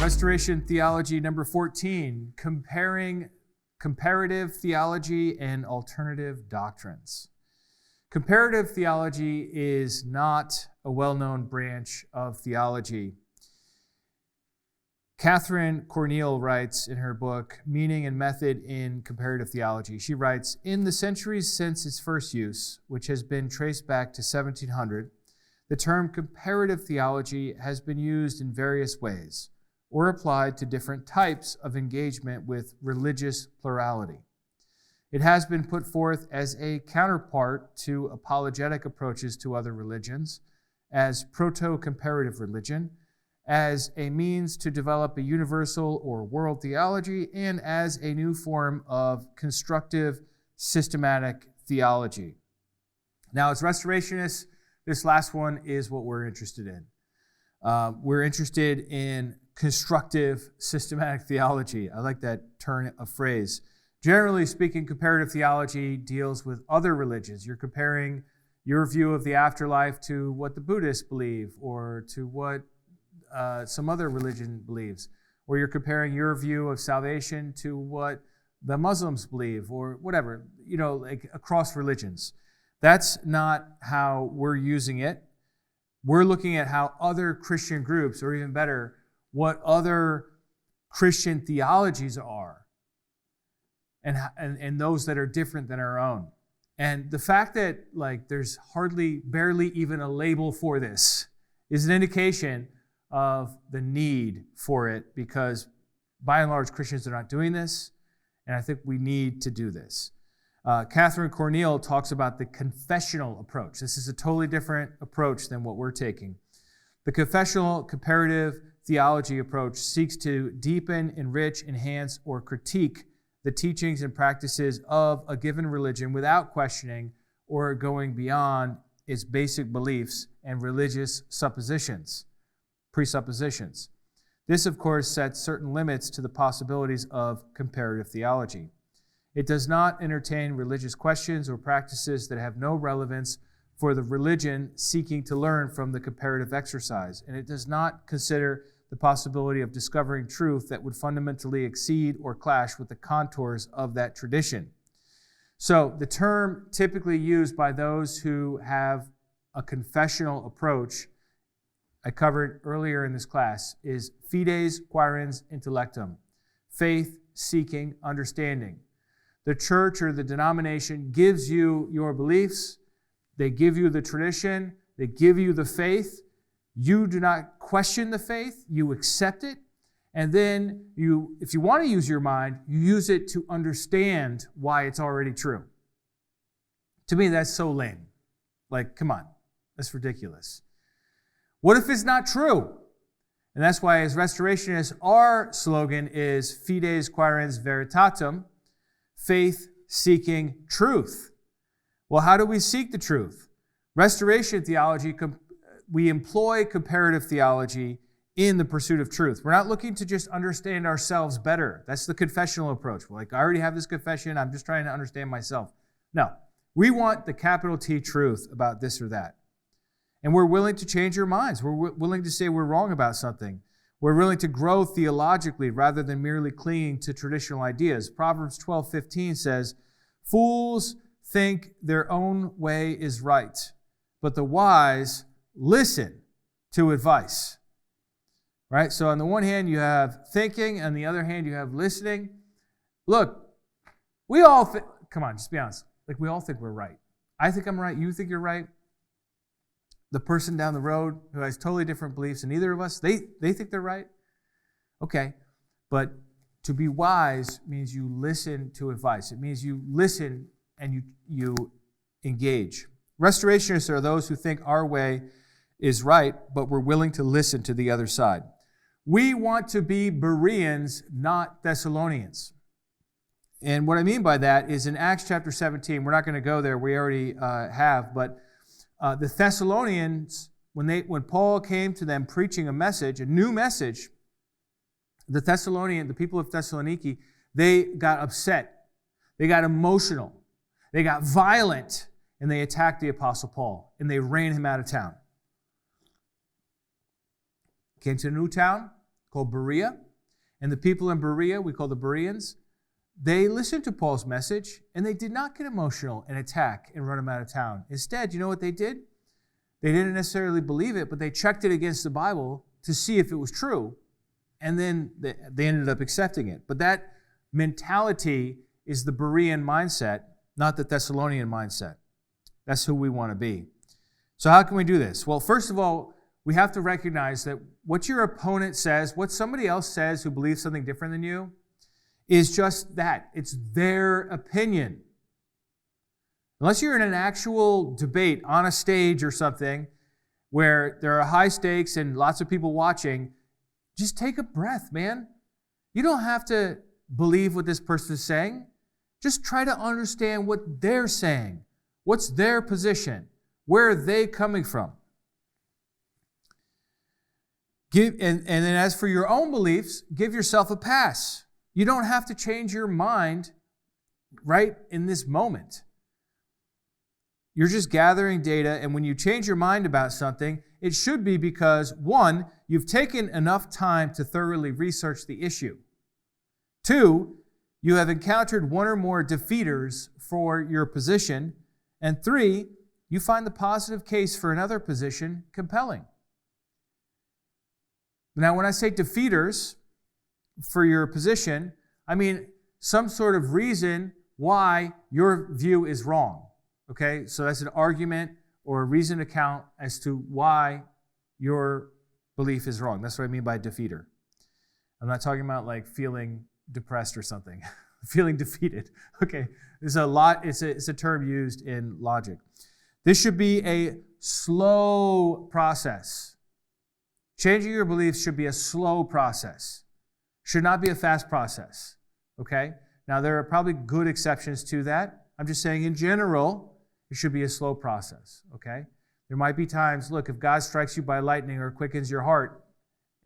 Restoration Theology number 14, Comparative Theology and Alternative Doctrines. Comparative theology is not a well-known branch of theology. Catherine Corneille writes in her book, Meaning and Method in Comparative Theology, she writes, in the centuries since its first use, which has been traced back to 1700, the term comparative theology has been used in various ways or applied to different types of engagement with religious plurality. It has been put forth as a counterpart to apologetic approaches to other religions, as proto-comparative religion, as a means to develop a universal or world theology, and as a new form of constructive systematic theology. Now, as restorationists, this last one is what we're interested in. We're interested in constructive systematic theology. I like that turn of phrase. Generally speaking, comparative theology deals with other religions. You're comparing your view of the afterlife to what the Buddhists believe or to what some other religion believes. Or you're comparing your view of salvation to what the Muslims believe or whatever, like across religions. That's not how we're using it. We're looking at how other Christian groups, or even better, what other Christian theologies are, and those that are different than our own. And the fact that there's barely even a label for this is an indication of the need for it, because by and large Christians are not doing this, and I think we need to do this. Catherine Corneille talks about the confessional approach. This is a totally different approach than what we're taking. The confessional comparative theology approach seeks to deepen, enrich, enhance, or critique the teachings and practices of a given religion without questioning or going beyond its basic beliefs and religious presuppositions. This, of course, sets certain limits to the possibilities of comparative theology. It does not entertain religious questions or practices that have no relevance for the religion seeking to learn from the comparative exercise, and it does not consider the possibility of discovering truth that would fundamentally exceed or clash with the contours of that tradition. So the term typically used by those who have a confessional approach, I covered earlier in this class, is fides quaerens intellectum, faith seeking understanding. The church or the denomination gives you your beliefs, they give you the tradition, they give you the faith. You do not question the faith, you accept it, and then if you want to use your mind, you use it to understand why it's already true. To me, that's so lame. Come on, that's ridiculous. What if it's not true? And that's why, as restorationists, our slogan is fides quaerens veritatem, faith-seeking truth. Well, how do we seek the truth? Restoration theology, we employ comparative theology in the pursuit of truth. We're not looking to just understand ourselves better. That's the confessional approach. We're I already have this confession, I'm just trying to understand myself. No, we want the capital T truth about this or that. And we're willing to change our minds. We're willing to say we're wrong about something. We're willing to grow theologically rather than merely clinging to traditional ideas. Proverbs 12:15 says, fools think their own way is right, but the wise listen to advice. Right? So on the one hand, you have thinking, on the other hand, you have listening. Look, we all think, come on, just be honest. We all think we're right. I think I'm right, you think you're right. The person down the road who has totally different beliefs than either of us, they think they're right. Okay, but to be wise means you listen to advice. It means you listen and you engage. Restorationists are those who think our way is right, but we're willing to listen to the other side. We want to be Bereans, not Thessalonians. And what I mean by that is in Acts chapter 17, we're not going to go there, we already have, but the Thessalonians, when Paul came to them preaching a message, a new message, the people of Thessaloniki, they got upset. They got emotional. They got violent, and they attacked the Apostle Paul, and they ran him out of town. Came to a new town, called Berea. And the people in Berea, we call the Bereans, they listened to Paul's message, and they did not get emotional and attack and run him out of town. Instead, you know what they did? They didn't necessarily believe it, but they checked it against the Bible to see if it was true, and then they ended up accepting it. But that mentality is the Berean mindset, not the Thessalonian mindset. That's who we want to be. So how can we do this? Well, first of all, we have to recognize that what your opponent says, what somebody else says who believes something different than you, is just that. It's their opinion. Unless you're in an actual debate on a stage or something where there are high stakes and lots of people watching, just take a breath, man. You don't have to believe what this person is saying. Just try to understand what they're saying. What's their position? Where are they coming from? And then as for your own beliefs, give yourself a pass. You don't have to change your mind right in this moment. You're just gathering data, and when you change your mind about something, it should be because, one, you've taken enough time to thoroughly research the issue. Two, you have encountered one or more defeaters for your position. And three, you find the positive case for another position compelling. Now, when I say defeaters for your position, I mean some sort of reason why your view is wrong. Okay? So that's an argument or a reason to count as to why your belief is wrong. That's what I mean by defeater. I'm not talking about like feeling depressed or something. Feeling defeated. Okay. It's a term used in logic. This should be a slow process. Changing your beliefs should be a slow process. Should not be a fast process. Okay? Now, there are probably good exceptions to that. I'm just saying in general, it should be a slow process. Okay? There might be times, look, if God strikes you by lightning or quickens your heart,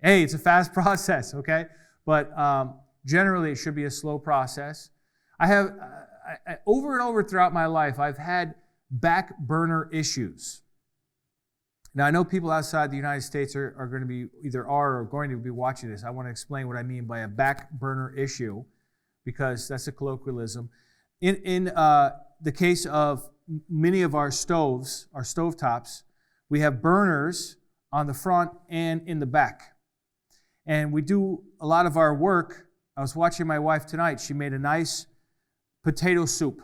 hey, it's a fast process. Okay? But generally, it should be a slow process. I have, over and over throughout my life, I've had back burner issues. Now, I know people outside the United States are going to be, either are or going to be watching this. I want to explain what I mean by a back burner issue, because that's a colloquialism. In the case of many of our stoves, our stovetops, we have burners on the front and in the back. And we do a lot of our work. I was watching my wife tonight. She made a nice potato soup,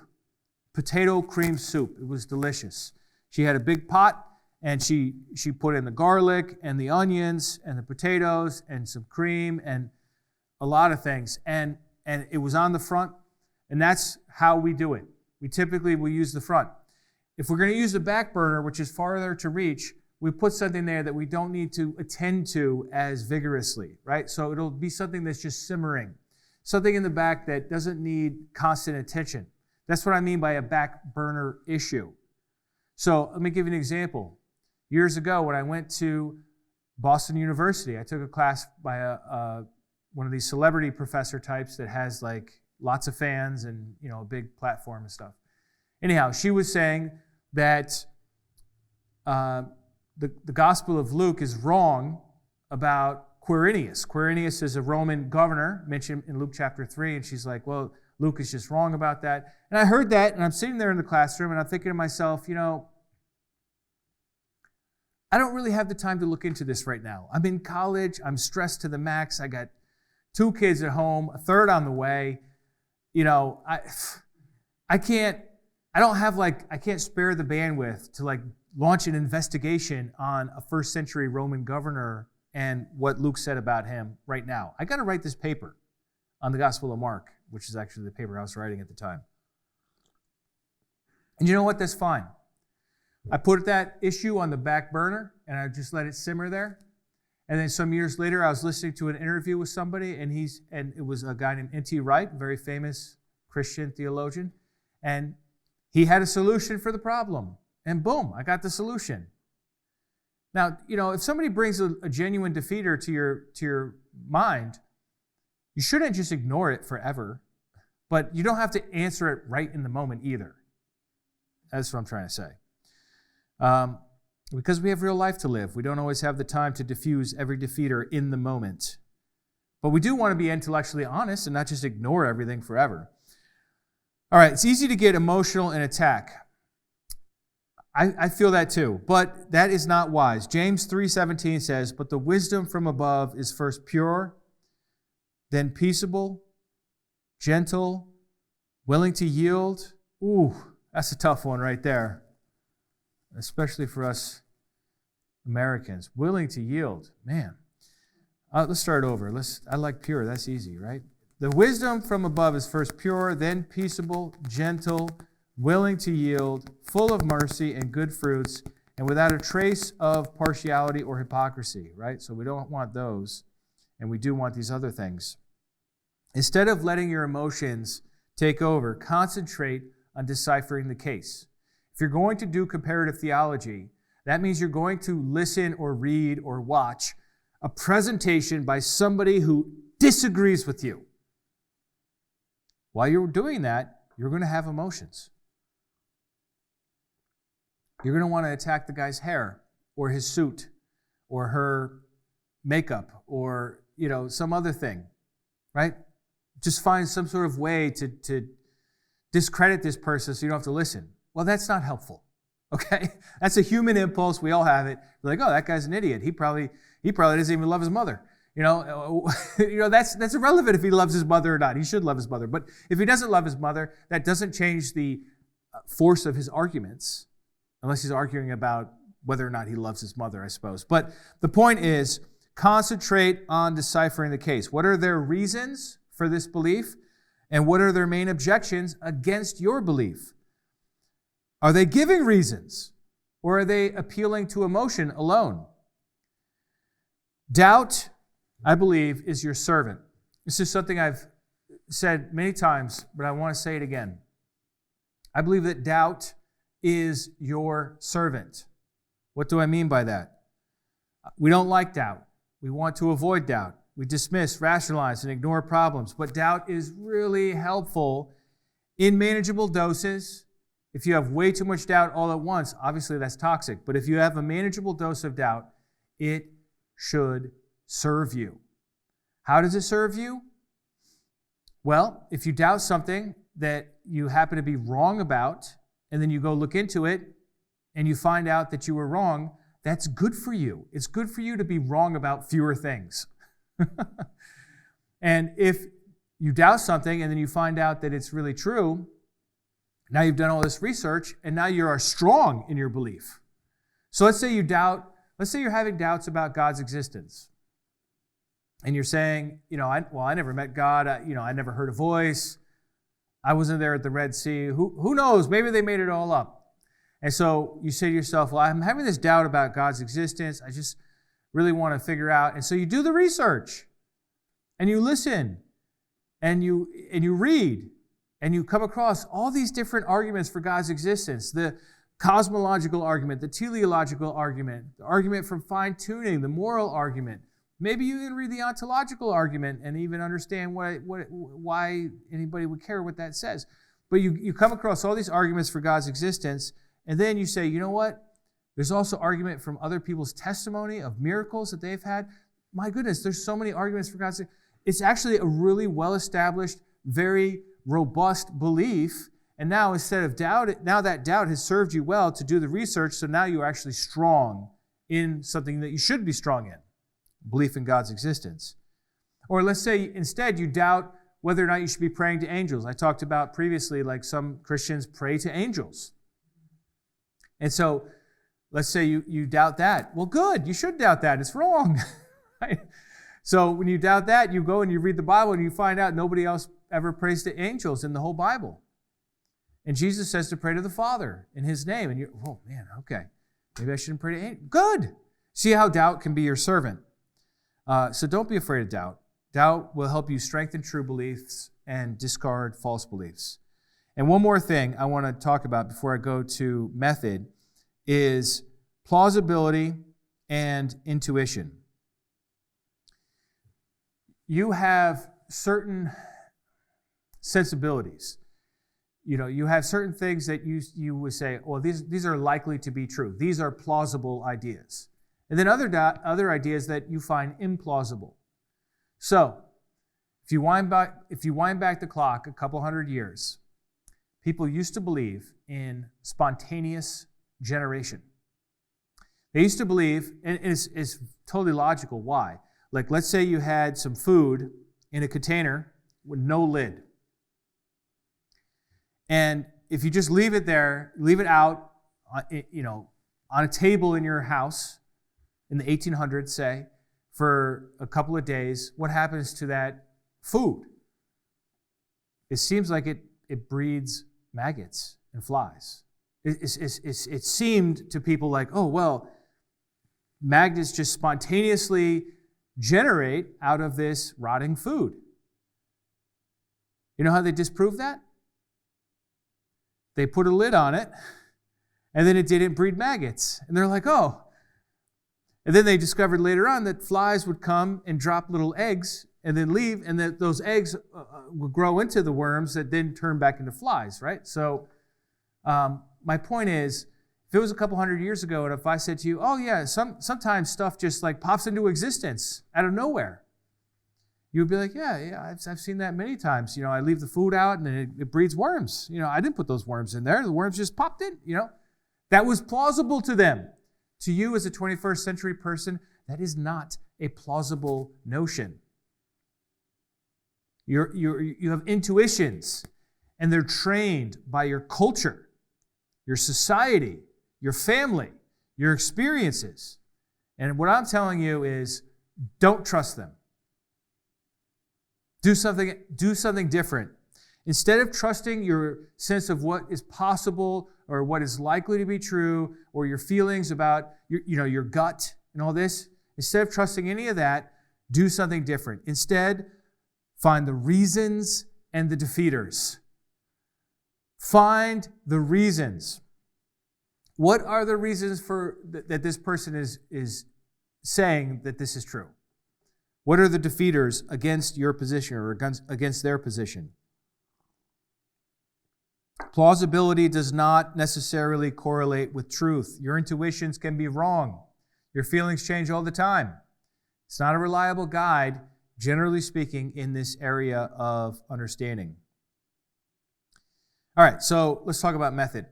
potato cream soup. It was delicious. She had a big pot, and she put in the garlic and the onions and the potatoes and some cream and a lot of things. And it was on the front, and that's how we do it. We typically will use the front. If we're going to use the back burner, which is farther to reach, we put something there that we don't need to attend to as vigorously, right? So it'll be something that's just simmering. Something in the back that doesn't need constant attention. That's what I mean by a back burner issue. So let me give you an example. Years ago, when I went to Boston University, I took a class by one of these celebrity professor types that has like lots of fans and a big platform and stuff. Anyhow, she was saying that the Gospel of Luke is wrong about Quirinius. Quirinius is a Roman governor mentioned in Luke chapter 3, and she's like, well, Luke is just wrong about that. And I heard that, and I'm sitting there in the classroom, and I'm thinking to myself, I don't really have the time to look into this right now. I'm in college. I'm stressed to the max. I got 2 kids at home, a third on the way. I can't spare the bandwidth to launch an investigation on a first century Roman governor and what Luke said about him right now. I got to write this paper on the Gospel of Mark, which is actually the paper I was writing at the time. And you know what? That's fine. I put that issue on the back burner, and I just let it simmer there. And then some years later, I was listening to an interview with somebody, and it was a guy named N.T. Wright, a very famous Christian theologian, and he had a solution for the problem. And boom, I got the solution. Now, if somebody brings a genuine defeater to your mind, you shouldn't just ignore it forever, but you don't have to answer it right in the moment either. That's what I'm trying to say. Because we have real life to live. We don't always have the time to diffuse every defeater in the moment. But we do want to be intellectually honest and not just ignore everything forever. All right, it's easy to get emotional and attack. I feel that too, but that is not wise. James 3:17 says, "But the wisdom from above is first pure, then peaceable, gentle, willing to yield." Ooh, that's a tough one right there, especially for us Americans. Willing to yield, man. Let's start over. I like pure. That's easy, right? The wisdom from above is first pure, then peaceable, gentle, willing to yield, full of mercy and good fruits, and without a trace of partiality or hypocrisy, right? So we don't want those, and we do want these other things. Instead of letting your emotions take over, concentrate on deciphering the case. If you're going to do comparative theology, that means you're going to listen or read or watch a presentation by somebody who disagrees with you. While you're doing that, you're going to have emotions. You're going to want to attack the guy's hair or his suit or her makeup or, some other thing, right? Just find some sort of way to discredit this person so you don't have to listen. Well, that's not helpful, okay? That's a human impulse. We all have it. We're like, oh, that guy's an idiot. He probably doesn't even love his mother. That's irrelevant if he loves his mother or not. He should love his mother. But if he doesn't love his mother, that doesn't change the force of his arguments, unless he's arguing about whether or not he loves his mother, I suppose. But the point is, concentrate on deciphering the case. What are their reasons for this belief? And what are their main objections against your belief? Are they giving reasons? Or are they appealing to emotion alone? Doubt, I believe, is your servant. This is something I've said many times, but I want to say it again. I believe that doubt is your servant. What do I mean by that? We don't like doubt. We want to avoid doubt. We dismiss, rationalize, and ignore problems. But doubt is really helpful in manageable doses. If you have way too much doubt all at once, obviously that's toxic. But if you have a manageable dose of doubt, it should serve you. How does it serve you? Well, if you doubt something that you happen to be wrong about, and then you go look into it, and you find out that you were wrong, that's good for you. It's good for you to be wrong about fewer things. And if you doubt something, and then you find out that it's really true, now you've done all this research, and now you are strong in your belief. So let's say you're having doubts about God's existence. And you're saying, I never met God. I never heard a voice. I wasn't there at the Red Sea. Who knows? Maybe they made it all up. And so you say to yourself, well, I'm having this doubt about God's existence. I just really want to figure out. And so you do the research, and you listen, and you read, and you come across all these different arguments for God's existence. The cosmological argument, the teleological argument, the argument from fine-tuning, the moral argument. Maybe you can read the ontological argument and even understand why anybody would care what that says. But you come across all these arguments for God's existence, and then you say, you know what? There's also argument from other people's testimony of miracles that they've had. My goodness, there's so many arguments for God's existence. It's actually a really well-established, very robust belief. And now instead of doubt, now that doubt has served you well to do the research, so now you're actually strong in something that you should be strong in. Belief in God's existence. Or let's say instead you doubt whether or not you should be praying to angels. I talked about previously, like some Christians pray to angels. And so let's say you doubt that. Well, good, you should doubt that. It's wrong. Right? So when you doubt that, you go and you read the Bible and you find out nobody else ever prays to angels in the whole Bible. And Jesus says to pray to the Father in His name. And you're, oh man, okay. Maybe I shouldn't pray to angels. Good. See how doubt can be your servant. So don't be afraid of doubt. Doubt will help you strengthen true beliefs and discard false beliefs. And one more thing I want to talk about before I go to method is plausibility and intuition. You have certain sensibilities. You have certain things that you would say, well, these are likely to be true. These are plausible ideas. And then other ideas that you find implausible. So, If you wind back the clock a couple hundred years, people used to believe in spontaneous generation. They used to believe, and it's totally logical, why? Like, let's say you had some food in a container with no lid. And if you just leave it there, leave it out, on a table in your house in the 1800s, say, for a couple of days, what happens to that food? It seems like it breeds maggots and flies. It seemed to people like, oh, well, maggots just spontaneously generate out of this rotting food. You know how they disproved that? They put a lid on it, and then it didn't breed maggots. And they're like, oh. And then they discovered later on that flies would come and drop little eggs and then leave, and that those eggs would grow into the worms that then turn back into flies, right? So my point is, if it was a couple hundred years ago, and if I said to you, oh yeah, sometimes stuff just like pops into existence out of nowhere, you would be like, yeah, I've seen that many times. I leave the food out and then it breeds worms. I didn't put those worms in there. The worms just popped in, That was plausible to them. To you as a 21st century person, that is not a plausible notion. You have intuitions, and they're trained by your culture, your society, your family, your experiences. And what I'm telling you is, don't trust them. Do something different. Instead of trusting your sense of what is possible or what is likely to be true, or your feelings about your gut and all this, instead of trusting any of that, do something different. Instead, find the reasons and the defeaters. Find the reasons. What are the reasons for that this person is saying that this is true? What are the defeaters against your position or against their position? Plausibility does not necessarily correlate with truth. Your intuitions can be wrong. Your feelings change all the time. It's not a reliable guide, generally speaking, in this area of understanding. All right, so let's talk about method.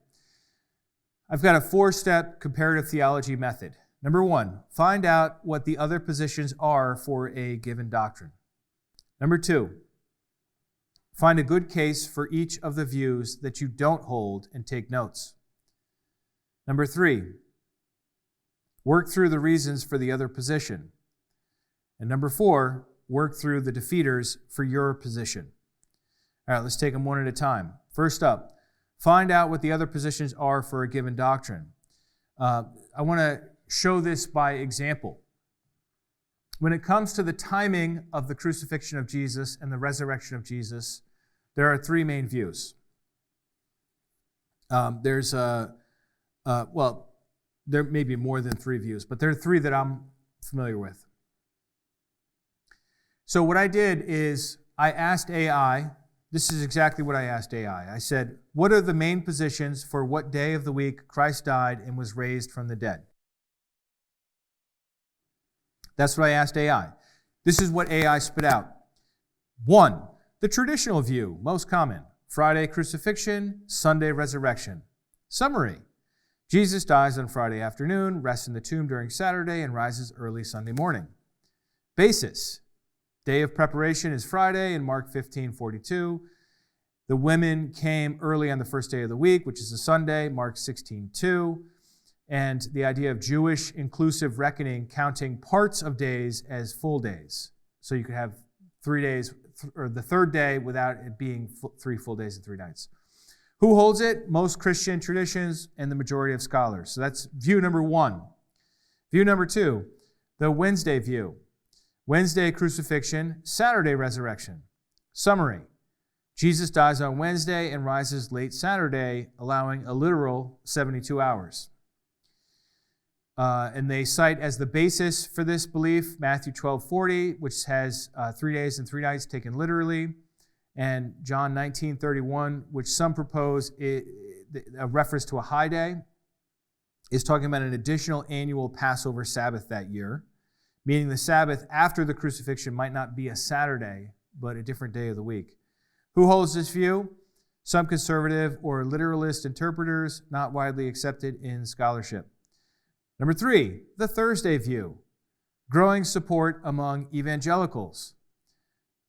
I've got a 4-step comparative theology method. Number 1, find out what the other positions are for a given doctrine. Number 2, find a good case for each of the views that you don't hold and take notes. Number 3, work through the reasons for the other position. And number 4, work through the defeaters for your position. All right, let's take them one at a time. First up, find out what the other positions are for a given doctrine. I want to show this by example. When it comes to the timing of the crucifixion of Jesus and the resurrection of Jesus, there are 3 main views. There may be more than 3 views, but there are 3 that I'm familiar with. So what I did is I asked AI, this is exactly what I asked AI. I said, what are the main positions for what day of the week Christ died and was raised from the dead? That's what I asked AI. This is what AI spit out. 1, the traditional view, most common. Friday crucifixion, Sunday resurrection. Summary. Jesus dies on Friday afternoon, rests in the tomb during Saturday, and rises early Sunday morning. Basis. Day of preparation is Friday in Mark 15:42. The women came early on the first day of the week, which is a Sunday, Mark 16:2. And the idea of Jewish inclusive reckoning, counting parts of days as full days. So you could have 3 days, or the third day without it being 3 full days and 3 nights. Who holds it? Most Christian traditions and the majority of scholars. So that's view number 1. View number 2, the Wednesday view. Wednesday crucifixion, Saturday resurrection. Summary. Jesus dies on Wednesday and rises late Saturday, allowing a literal 72 hours. And they cite as the basis for this belief Matthew 12:40, which has 3 days and 3 nights taken literally, and John 19:31, which some propose a reference to a high day, is talking about an additional annual Passover Sabbath that year, meaning the Sabbath after the crucifixion might not be a Saturday, but a different day of the week. Who holds this view? Some conservative or literalist interpreters, not widely accepted in scholarship. Number 3, the Thursday view. Growing support among evangelicals.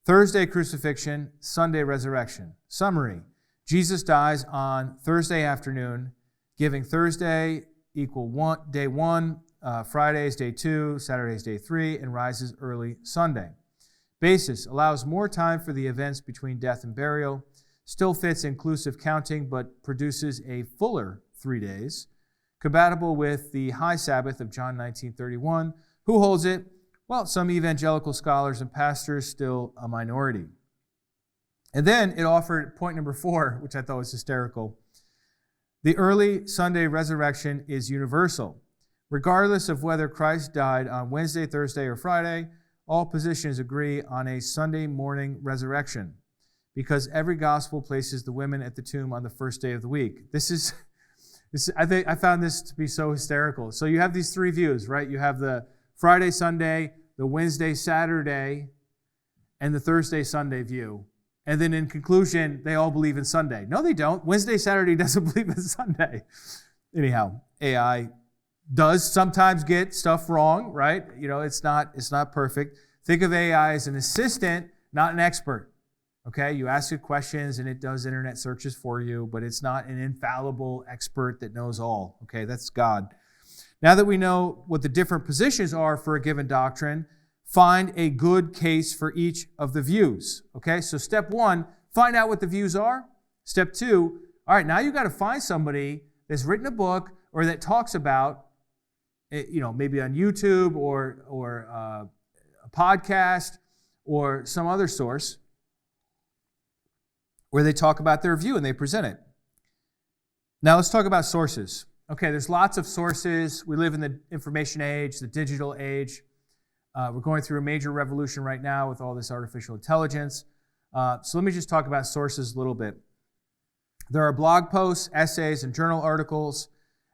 Thursday crucifixion, Sunday resurrection. Summary: Jesus dies on Thursday afternoon, giving Thursday equal day 1, Friday is day 2, Saturday is day 3, and rises early Sunday. Basis: allows more time for the events between death and burial. Still fits inclusive counting, but produces a fuller 3 days. Compatible with the high Sabbath of John 19:31. Who holds it? Well, some evangelical scholars and pastors, still a minority. And then it offered point number 4, which I thought was hysterical. The early Sunday resurrection is universal. Regardless of whether Christ died on Wednesday, Thursday, or Friday, all positions agree on a Sunday morning resurrection, because every gospel places the women at the tomb on the first day of the week. I found this to be so hysterical. So you have these 3 views, right? You have the Friday, Sunday, the Wednesday, Saturday, and the Thursday, Sunday view. And then in conclusion, they all believe in Sunday. No, they don't. Wednesday, Saturday doesn't believe in Sunday. Anyhow, AI does sometimes get stuff wrong, right? It's not perfect. Think of AI as an assistant, not an expert. Okay, you ask it questions and it does internet searches for you, but it's not an infallible expert that knows all. Okay, that's God. Now that we know what the different positions are for a given doctrine, find a good case for each of the views. Okay, so step 1, find out what the views are. Step 2, all right, now you got to find somebody that's written a book or that talks about, maybe on YouTube or a podcast or some other source, where they talk about their view and they present it. Now let's talk about sources. Okay, there's lots of sources. We live in the information age, the digital age. We're going through a major revolution right now with all this artificial intelligence. So let me just talk about sources a little bit. There are blog posts, essays, and journal articles.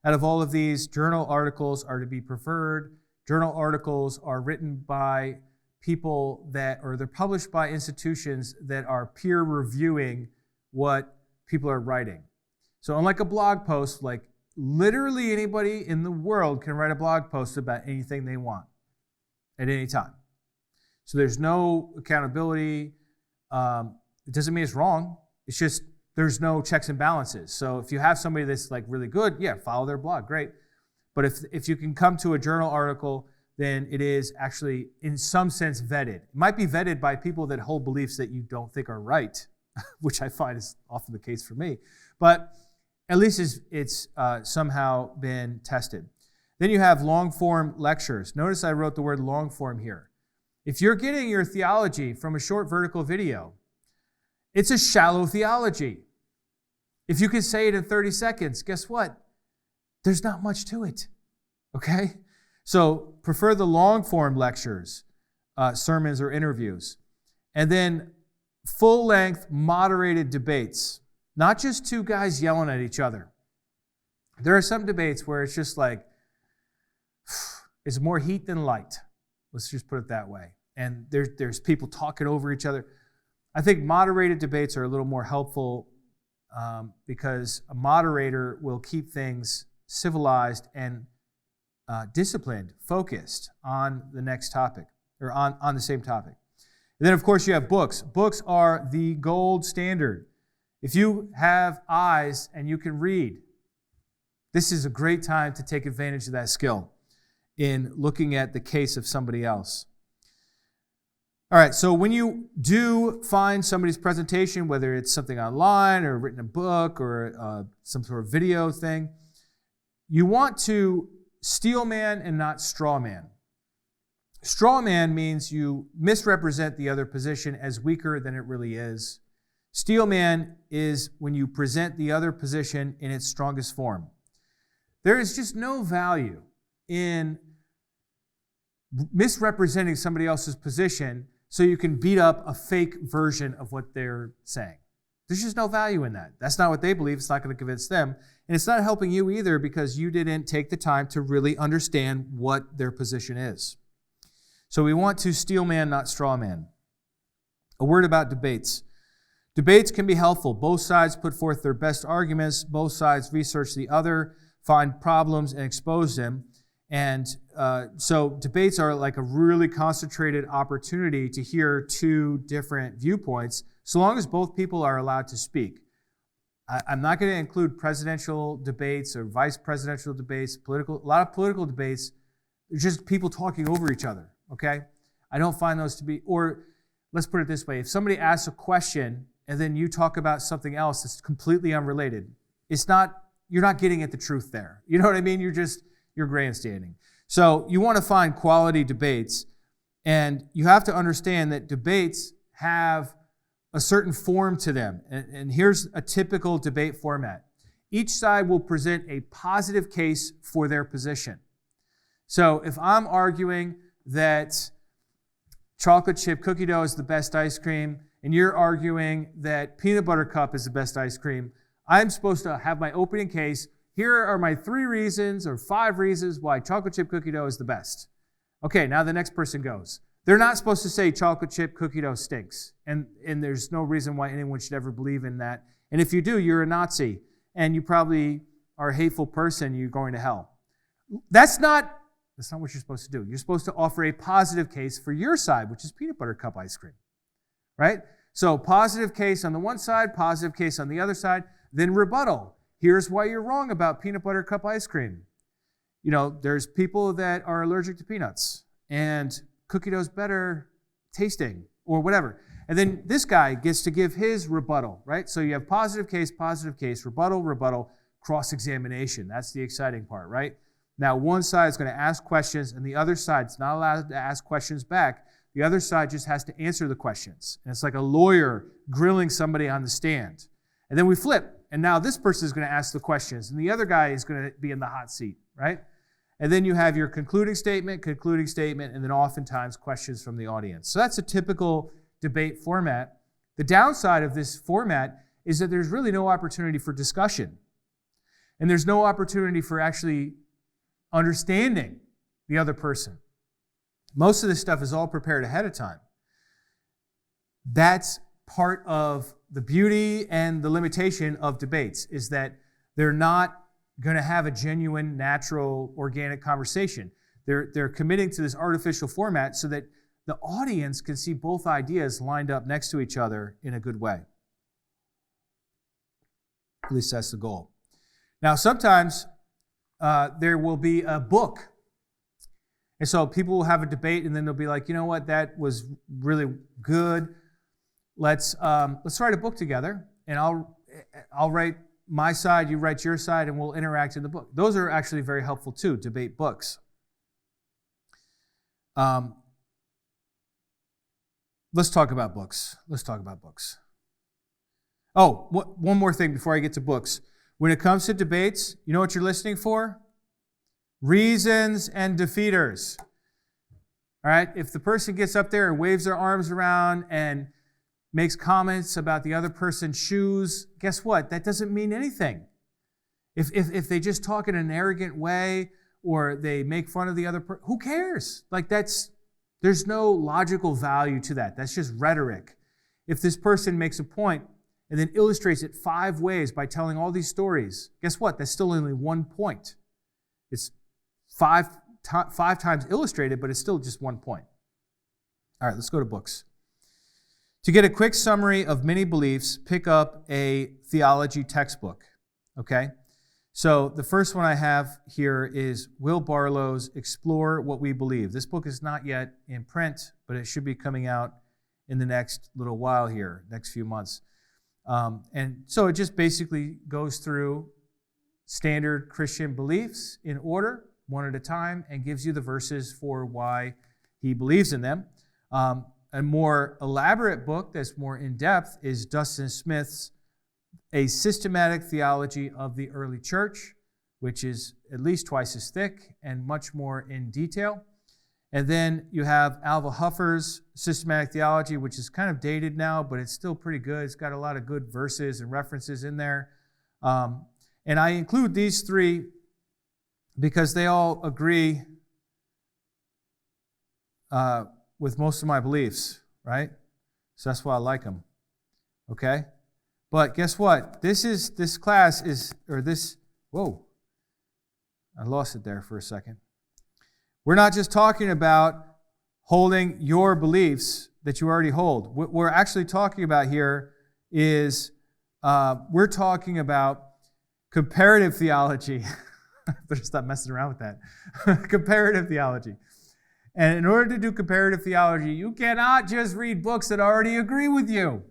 Out of all of these, journal articles are to be preferred. Journal articles are written by people they're published by institutions that are peer reviewing what people are writing. So unlike a blog post, like literally anybody in the world can write a blog post about anything they want at any time. So there's no accountability. It doesn't mean it's wrong. It's just there's no checks and balances. So if you have somebody that's like really good, yeah, follow their blog, great. But if you can come to a journal article, then it is actually, in some sense, vetted. It might be vetted by people that hold beliefs that you don't think are right, which I find is often the case for me. But at least it's somehow been tested. Then you have long-form lectures. Notice I wrote the word long-form here. If you're getting your theology from a short vertical video, it's a shallow theology. If you can say it in 30 seconds, guess what? There's not much to it, okay? So prefer the long-form lectures, sermons, or interviews. And then full-length, moderated debates. Not just 2 guys yelling at each other. There are some debates where it's just like, it's more heat than light. Let's just put it that way. And there's people talking over each other. I think moderated debates are a little more helpful because a moderator will keep things civilized and disciplined, focused on the next topic, or on the same topic. And then, of course, you have books. Books are the gold standard. If you have eyes and you can read, this is a great time to take advantage of that skill in looking at the case of somebody else. All right, so when you do find somebody's presentation, whether it's something online or written a book or some sort of video thing, you want to steel man and not straw man. Straw man means you misrepresent the other position as weaker than it really is. Steel man is when you present the other position in its strongest form. There is just no value in misrepresenting somebody else's position so you can beat up a fake version of what they're saying. There's just no value in that. That's not what they believe. It's not going to convince them. And it's not helping you either because you didn't take the time to really understand what their position is. So we want to steel man, not straw man. A word about debates. Debates can be helpful. Both sides put forth their best arguments. Both sides research the other, find problems, and expose them. And so debates are like a really concentrated opportunity to hear two different viewpoints, so long as both people are allowed to speak. I'm not going to include presidential debates or vice presidential debates, a lot of political debates. They're just people talking over each other, okay? I don't find those to be, or let's put it this way. If somebody asks a question and then you talk about something else that's completely unrelated, you're not getting at the truth there. You know what I mean? You're grandstanding. So you want to find quality debates, and you have to understand that debates have a certain form to them. And here's a typical debate format. Each side will present a positive case for their position. So if I'm arguing that chocolate chip cookie dough is the best ice cream, and you're arguing that peanut butter cup is the best ice cream, I'm supposed to have my opening case. Here are my 3 reasons or 5 reasons why chocolate chip cookie dough is the best. Okay, now the next person goes. They're not supposed to say chocolate chip cookie dough stinks. And there's no reason why anyone should ever believe in that. And if you do, you're a Nazi. And you probably are a hateful person. You're going to hell. That's not what you're supposed to do. You're supposed to offer a positive case for your side, which is peanut butter cup ice cream. Right? So positive case on the one side, positive case on the other side, then rebuttal. Here's why you're wrong about peanut butter cup ice cream. You know, there's people that are allergic to peanuts, and cookie dough's better tasting, or whatever. And then this guy gets to give his rebuttal, right? So you have positive case, rebuttal, cross-examination. That's the exciting part, right? Now, one side is going to ask questions, and the other side's not allowed to ask questions back. The other side just has to answer the questions. And it's like a lawyer grilling somebody on the stand. And then we flip, and now this person is going to ask the questions, and the other guy is going to be in the hot seat, right? And then you have your concluding statement, and then oftentimes questions from the audience. So that's a typical debate format. The downside of this format is that there's really no opportunity for discussion. And there's no opportunity for actually understanding the other person. Most of this stuff is all prepared ahead of time. That's part of the beauty and the limitation of debates, is that they're not going to have a genuine, natural, organic conversation. They're committing to this artificial format so that the audience can see both ideas lined up next to each other in a good way. At least that's the goal. Now, sometimes there will be a book. And so people will have a debate, and then they'll be like, you know what, that was really good. Let's write a book together, and I'll write my side, you write your side, and we'll interact in the book. Those are actually very helpful too, debate books. Let's talk about books. Oh, one more thing before I get to books. When it comes to debates, you know what you're listening for? Reasons and defeaters. All right? If the person gets up there and waves their arms around and makes comments about the other person's shoes, guess what? That doesn't mean anything. If they just talk in an arrogant way or they make fun of the other person, who cares? Like there's no logical value to that. That's just rhetoric. If this person makes a point and then illustrates it 5 ways by telling all these stories, guess what? That's still only 1 point. It's five times illustrated, but it's still just 1 point. All right, let's go to books. To get a quick summary of many beliefs, pick up a theology textbook, okay? So the first one I have here is Will Barlow's Explore What We Believe. This book is not yet in print, but it should be coming out in the next little while here, next few months. And so it just basically goes through standard Christian beliefs in order, one at a time, and gives you the verses for why he believes in them. A more elaborate book that's more in-depth is Dustin Smith's A Systematic Theology of the Early Church, which is at least twice as thick and much more in detail. And then you have Alva Huffer's Systematic Theology, which is kind of dated now, but it's still pretty good. It's got a lot of good verses and references in there. And I include these 3 because they all agree with most of my beliefs, right? So that's why I like them. Okay? But guess what? Whoa. I lost it there for a second. We're not just talking about holding your beliefs that you already hold. What we're actually talking about here is we're talking about comparative theology. Better stop messing around with that. Comparative theology. And in order to do comparative theology, you cannot just read books that already agree with you.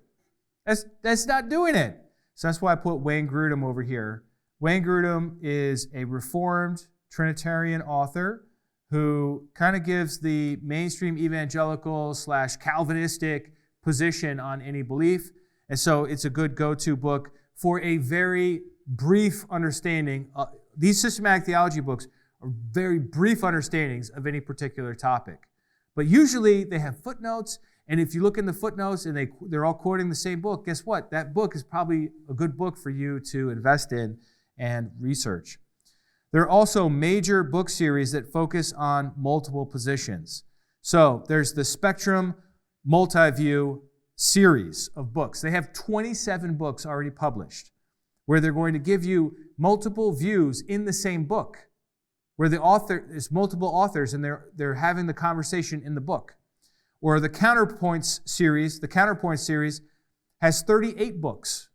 That's not doing it. So that's why I put Wayne Grudem over here. Wayne Grudem is a Reformed Trinitarian author who kind of gives the mainstream evangelical / Calvinistic position on any belief. And so it's a good go-to book for a very brief understanding. These systematic theology books are very brief understandings of any particular topic. But usually they have footnotes, and if you look in the footnotes and they're all quoting the same book, guess what? That book is probably a good book for you to invest in and research. There are also major book series that focus on multiple positions. So there's the Spectrum Multi-View series of books. They have 27 books already published where they're going to give you multiple views in the same book, where the author is multiple authors and they're having the conversation in the book. Or the Counterpoints series, the Counterpoint series has 38 books.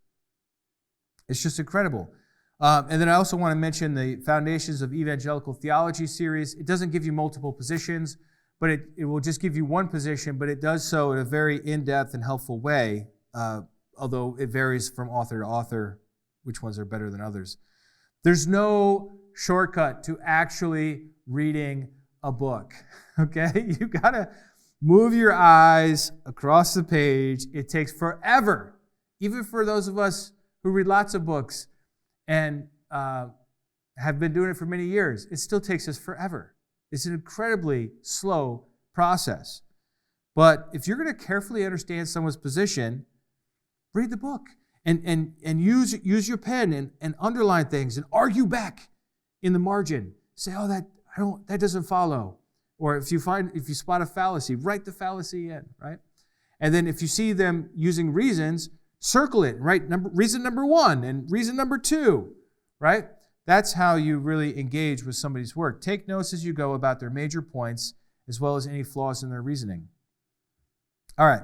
It's just incredible. And then I also want to mention the Foundations of Evangelical Theology series. It doesn't give you multiple positions, but it will just give you one position, but it does so in a very in-depth and helpful way, although it varies from author to author, which ones are better than others. There's no shortcut to actually reading a book, okay? You got to move your eyes across the page. It takes forever, even for those of us who read lots of books and have been doing it for many years. It still takes us forever. It's an incredibly slow process. But if you're going to carefully understand someone's position, read the book and use your pen and underline things and argue back in the margin. Say, oh, that doesn't follow. Or if you spot a fallacy, write the fallacy in, right? And then if you see them using reasons, circle it, write reason number 1 and reason number 2, right? That's how you really engage with somebody's work. Take notes as you go about their major points as well as any flaws in their reasoning. All right,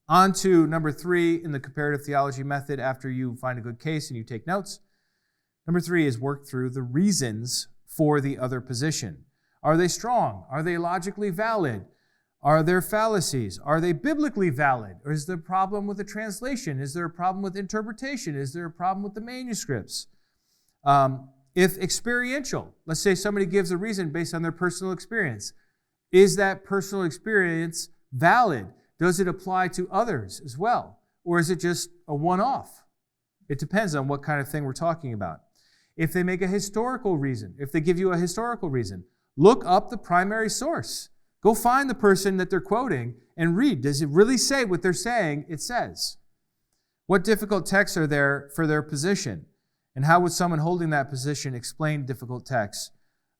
on to number 3 in the comparative theology method after you find a good case and you take notes. Number 3 is work through the reasons for the other position. Are they strong? Are they logically valid? Are there fallacies? Are they biblically valid? Or is there a problem with the translation? Is there a problem with interpretation? Is there a problem with the manuscripts? If experiential, let's say somebody gives a reason based on their personal experience. Is that personal experience valid? Does it apply to others as well? Or is it just a one-off? It depends on what kind of thing we're talking about. If they make a historical reason, if they give you a historical reason, look up the primary source. Go find the person that they're quoting and read. Does it really say what they're saying it says? What difficult texts are there for their position? And how would someone holding that position explain difficult texts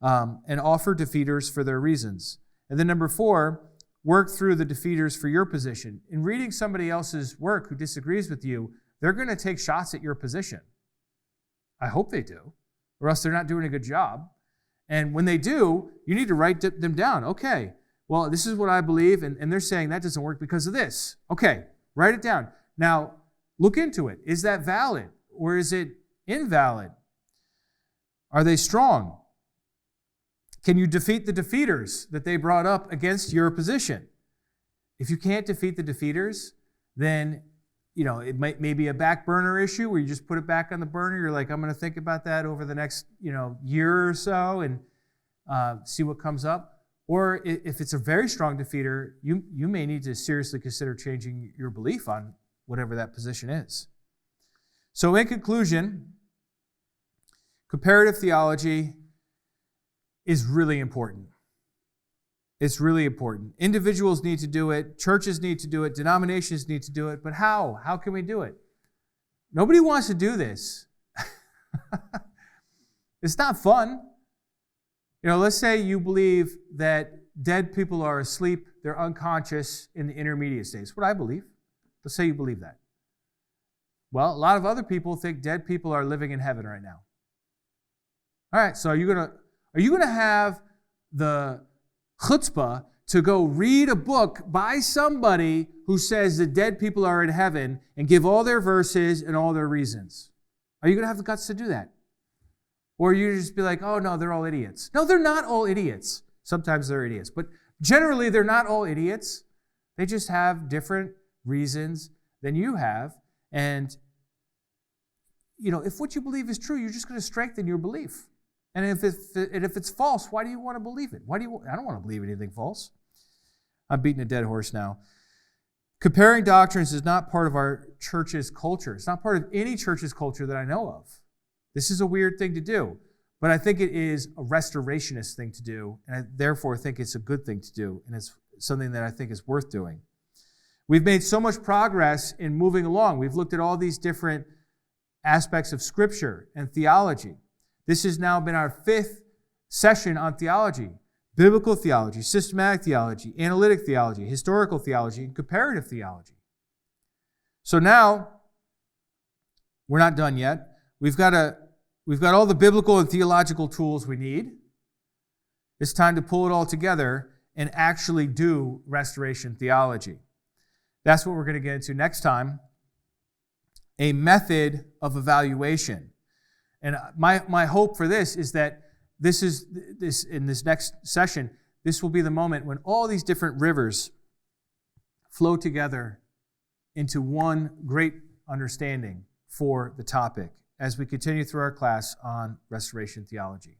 and offer defeaters for their reasons? And then number 4, work through the defeaters for your position. In reading somebody else's work who disagrees with you, they're going to take shots at your position. I hope they do, or else they're not doing a good job. And when they do, you need to write them down. Okay, well, this is what I believe, and they're saying that doesn't work because of this. Okay, write it down. Now, look into it. Is that valid, or is it invalid? Are they strong? Can you defeat the defeaters that they brought up against your position? If you can't defeat the defeaters, then it may be a back burner issue where you just put it back on the burner. You're like, I'm going to think about that over the next year or so and see what comes up. Or if it's a very strong defeater, you may need to seriously consider changing your belief on whatever that position is. So in conclusion, comparative theology is really important. It's really important. Individuals need to do it. Churches need to do it. Denominations need to do it. But how? How can we do it? Nobody wants to do this. It's not fun. Let's say you believe that dead people are asleep, they're unconscious in the intermediate state. It's what I believe. Let's say you believe that. Well, a lot of other people think dead people are living in heaven right now. All right, so are you gonna have the chutzpah to go read a book by somebody who says that dead people are in heaven and give all their verses and all their reasons? Are you going to have the guts to do that? Or you just be like, oh no, they're all idiots. No, they're not all idiots. Sometimes they're idiots, but generally they're not all idiots. They just have different reasons than you have. And, if what you believe is true, you're just going to strengthen your belief. And if it's false, why do you want to believe it? I don't want to believe anything false. I'm beating a dead horse now. Comparing doctrines is not part of our church's culture. It's not part of any church's culture that I know of. This is a weird thing to do, but I think it is a restorationist thing to do, and I therefore think it's a good thing to do, and it's something that I think is worth doing. We've made so much progress in moving along. We've looked at all these different aspects of Scripture and theology. This has now been our 5th session on theology: biblical theology, systematic theology, analytic theology, historical theology, and comparative theology. So now, we're not done yet. We've got all the biblical and theological tools we need. It's time to pull it all together and actually do restoration theology. That's what we're going to get into next time: a method of evaluation. And my hope for this is that in this next session, this will be the moment when all these different rivers flow together into one great understanding for the topic as we continue through our class on restoration theology.